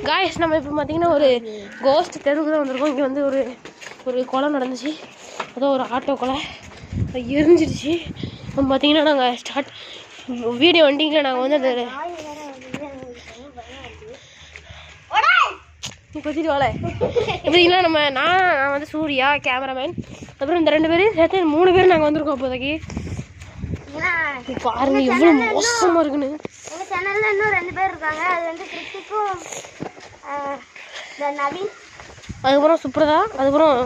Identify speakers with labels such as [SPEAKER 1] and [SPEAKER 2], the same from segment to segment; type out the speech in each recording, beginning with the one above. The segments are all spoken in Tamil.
[SPEAKER 1] காய்ஸ் நம்ம இப்போ பார்த்தீங்கன்னா ஒரு கோஸ்ட் தெருவுக்கு தான் வந்திருக்கோம். இங்கே வந்து ஒரு கொலை நடந்துச்சு. அதான் ஒரு ஆட்டோ கொலை எரிஞ்சிருச்சு. இப்போ பார்த்தீங்கன்னா நாங்கள் வீடியோ வண்டிங்க நாங்கள் வந்து அந்த இப்போதிட்டு வாழ இப்படிங்களா நான் வந்து சூர்யா கேமராமேன், அப்புறம் இந்த 2 பேர் சேர்த்து 3 பேர் நாங்கள் வந்திருக்கோம். இப்போதைக்கு பாருங்க எவ்வளோ மோசமாக இருக்குன்னு.
[SPEAKER 2] எங்கள் சேனலில் இன்னும் 2 பேர் இருக்காங்க. அது வந்து கிருத்திக்கும் நவீன்,
[SPEAKER 1] அதுக்கப்புறம் சுப்ரதா, அதுக்கப்புறம்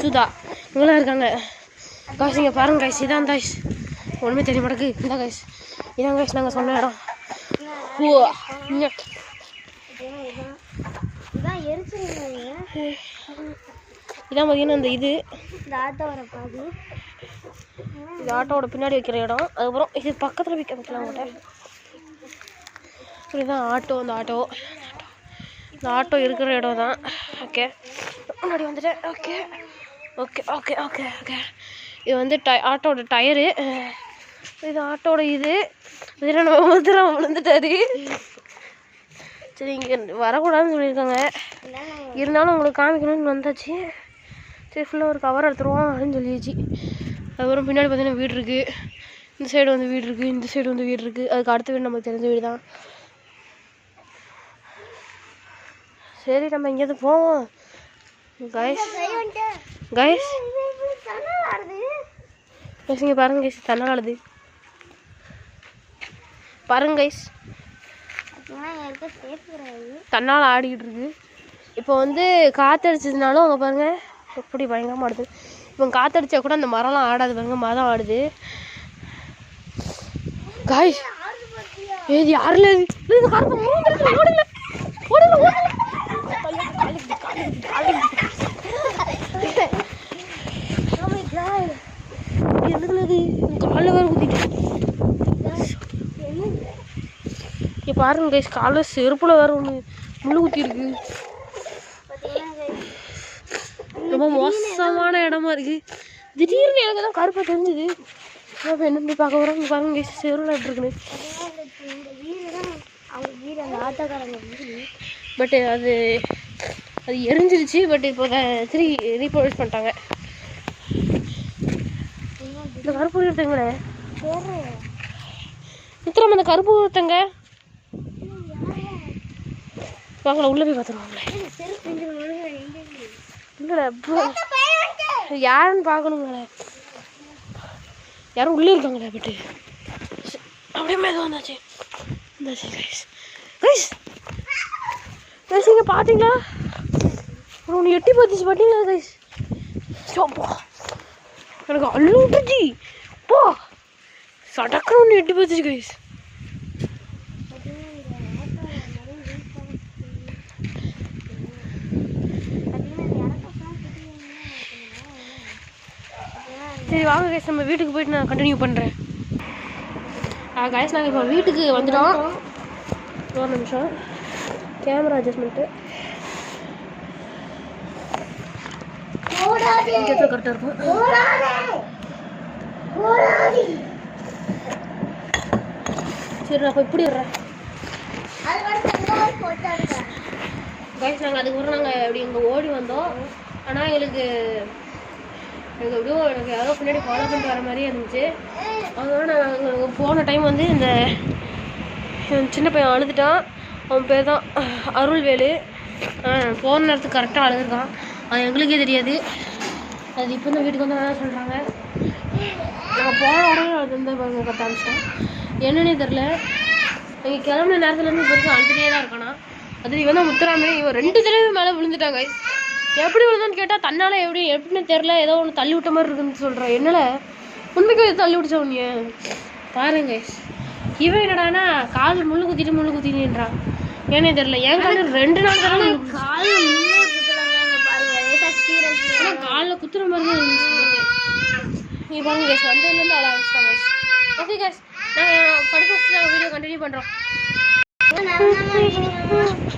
[SPEAKER 1] சுதா, இவங்களாம் இருக்காங்க. காய்ஸ் இங்கே பாருங்க காய்ஸ், இதான் காய்ஸ் ஒன்றுமே தெரிய மாட்டேக்கு. இந்த காய்ஸ் இதான் காய்ஸ் நாங்கள் சொன்ன இடம். இதான் பார்த்தீங்கன்னா இந்த ஆட்டோவோட பின்னாடி வைக்கிற இடம். அதுக்கப்புறம் இது பக்கத்தில் வைக்கலாம் உங்கள்கிட்ட. இதுதான் ஆட்டோ. இந்த ஆட்டோ இருக்கிற இடம் தான். ஓகே முன்னாடி வந்துட்டேன். Okay okay okay okay okay இது வந்து ஆட்டோட டயரு. இது ஆட்டோட இதில் நம்ம முதலாம் விழுந்துட்டாரு. சரி இங்கே வரக்கூடாதுன்னு சொல்லியிருக்காங்க, இருந்தாலும் உங்களுக்கு காமிக்கணும்னு வந்தாச்சு. சரி ஃபுல்லாக ஒரு கவர் எடுத்துருவோம் அப்படின்னு சொல்லிடுச்சு. அதுக்கப்புறம் பின்னாடி பார்த்தீங்கன்னா வீடு இருக்குது. இந்த சைடு வந்து வீடு இருக்குது, இந்த சைடு வந்து வீடு இருக்குது. அதுக்கு அடுத்த வீடு நமக்கு தெரிஞ்ச வீடு தான். சரி நம்ம இங்கேருந்து போவோம். கைஸ் இங்கே பாருங்க கைஸ், தன்னால் ஆடுது பாருங்க கைஸ், தன்னால் ஆடிக்கிட்டு இருக்கு. இப்போ வந்து காற்றடிச்சதுனாலும் அங்கே பாருங்க எப்படி பயங்கரமாக ஆடுது. இப்போ காற்றடிச்சா கூட அந்த மரம்லாம் ஆடாது பாருங்க, மரம் ஆடுது. கைஸ் ஏது யாருல காலில் வேறு குத்திட்டு பாருங்க கைஸ், காலில் செருப்பில் வேறு ஒன்று முள்ளு குத்தி இருக்கு. ரொம்ப மோசமான இடமா இருக்கு. திடீர்னு எனக்கு தான் கருப்பாக தெரிஞ்சுது. இப்போ என்ன பண்ணி பார்க்க போகிறோம். பாருங்க கைஸ் செருவில் இருக்குன்னு. பட் அது எரிஞ்சிருச்சு. பட் இப்போ அதை ரீப்ரொடியூஸ் பண்ணிட்டாங்க. இந்த கருப்பு ஒருத்தங்களே மித்திரம், அந்த கருப்பு ஒருத்தங்க வாங்கல உள்ள போய் பார்த்துருவாங்களே. இல்ல யாருன்னு பார்க்கணுங்களே, யாரும் உள்ளே இருக்காங்களே. பட்டு அப்படியே மேலே வந்தாச்சு. கைஸ் இங்கே பார்த்தீங்களா, ஒன்று எட்டி பார்த்துச்சு பார்த்தீங்களா கைஸ். போ எனக்கு அள்ளு விட்டுச்சு. போ சடக்குன்னு ஒன்று எட்டி பார்த்துச்சு கைஸ். சரி வாங்க கைஸ், நம்ம வீட்டுக்கு போயிட்டு நான் கண்டினியூ பண்ணுறேன். கைஸ் நாங்கள் இப்போ வீட்டுக்கு வந்துட்டோம். ஒரு நிமிஷம் கேமரா அட்ஜஸ்ட்மெண்ட்டு கரெக்டாக இருக்கும். சரி நான் இப்போ இப்படி வர்றேன் கைஸ். நாங்கள் அதுக்கப்புறம் நாங்கள் இப்படி இங்கே ஓடி வந்தோம். ஆனால் எனக்கு எப்படியோ எனக்கு யாரோ பின்னாடி ஃபாலோ பண்ணிட்டு வர மாதிரியே இருந்துச்சு. அதனால நாங்கள் போன டைம் வந்து இந்த சின்ன பையன் அழுதுட்டான். அவன் பேர் தான் அருள்வேலு. போன நேரத்துக்கு கரெக்டாக அழுதுருக்கான். அது எங்களுக்கே தெரியாது. அது இப்போ தான் வீட்டுக்கு வந்து வேணாம் சொல்கிறாங்க. நாங்கள் போன உடனே அது வந்து கத்த ஆரம்பிச்சிட்டோம். என்னன்னே தெரில. நீங்கள் கிளம்புன நேரத்துலேருந்து பெருசாக அழுதுகிட்டே தான் இருக்கானா. அது இவன் தான் முத்துராமே. இவன் 2 தடவை மேலே விழுந்துட்டாங்க. எப்படி விழுந்தான்னு கேட்டால் தன்னால் எப்படின்னு தெரில, ஏதோ ஒன்று தள்ளி விட்ட மாதிரி இருக்குன்னு சொல்கிறான். என்னால் உண்மைக்கு தள்ளி விட்டுச்சா உன்னைய பாருங்க. இவன் என்னடானா கால் முள்ளு குத்திட்டுன்றான். ஏன்னே தெரில. என் கால் 2 நாள் தானே காலில் குத்துற மாதிரி தான் இருந்துச்சு. நீங்கள் பாருங்க கேஸ், வந்ததுலேருந்து அவ்வளோ ஆரம்பிச்சிட்டாங்க. ஓகே கேஸ், நாங்கள் படுக்க வச்சுட்டு நாங்கள் வீடியோ கண்டினியூ பண்ணுறோம்.